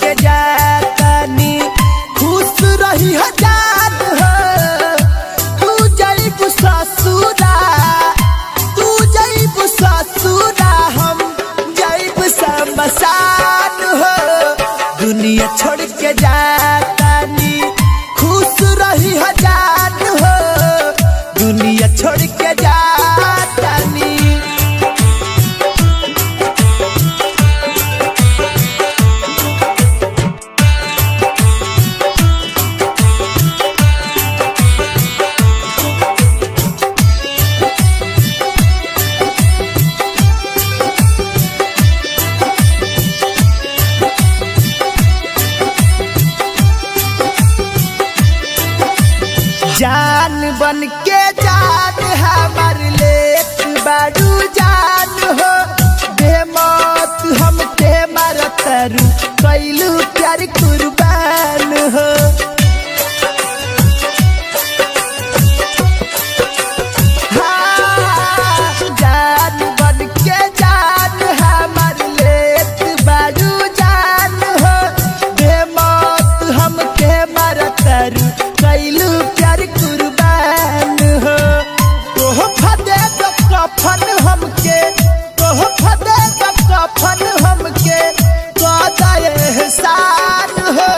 के जातानी खुश रही हजार हो। तू जाइब ससुरा, तू जाइब ससुरा, हम जाइब शमशान हो। दुनिया छोड़ के जातानी खुश रही हजार हो। दुनिया छोड़ के जातानी। जान बन के जान हमार लेत बाड़ू जान हो। बेमौत हम के मारतरू कैलू प्यार कुर्बान हो। हाँ, जान बन के जान हमार लेत बाड़ू जान हो। बेमौत हम के मारतरू कैलू प्यार कुर्बान हो। तोहफा दे दो कफन हमके, तोहफा दे दो कफन हमके, वादा एहसान हो।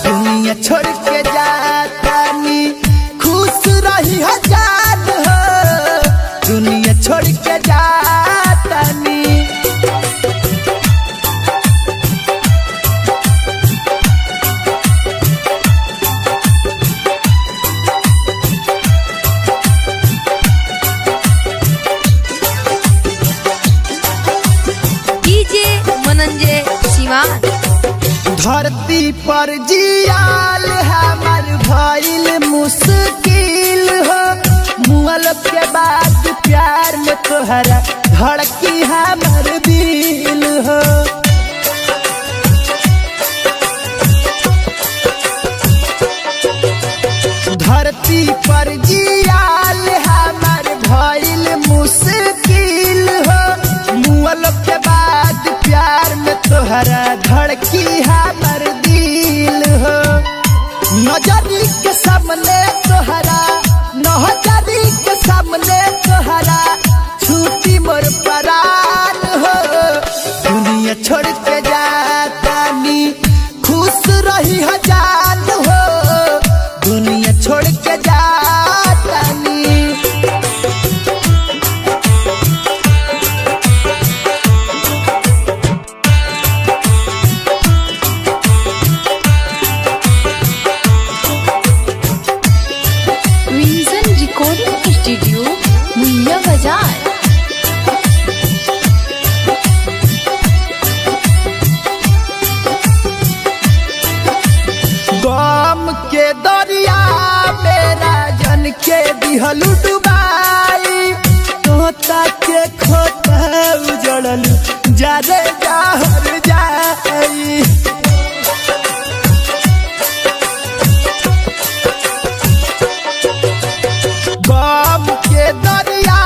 दुनिया छोड़ के जातानी खुश रही हजार हो। दुनिया छोड़ के जातानी। धरती पर जियाल हमार भइल मुश्किल हो। मुअल के बाद प्यार में तोहरा धड़की हमार दिल हो। धरती पर जियाल हमार भइल मुश्किल हो। मुअल के बाद प्यार में तोहरा धड़की हमार दिल हो। नजरी के सामने तोहरा, नजरी के सामने तोहरा छूटी मोर परान हो। दुनिया छोड़ के जातानी खुश रही हजार हो। दुनिया छोड़ के जातानी। स्टूडियो मुहैया बाजार। गम के दरिया मेरा जन के दिहलू डुबाई। तोता के खोता उजड़ल जारे जहर जाई। गम के दरिया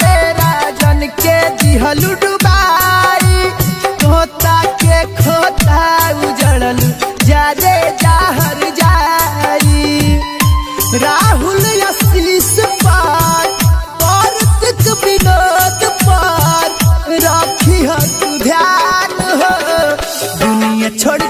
मेरा जन के दिहलू डुबाई। तोता के खोता उजड़ल जारे जहर जाई। राहुल आशीष पर कार्तिक विनोद पर रखी हो तू ध्यान हो। दुनिया छोड़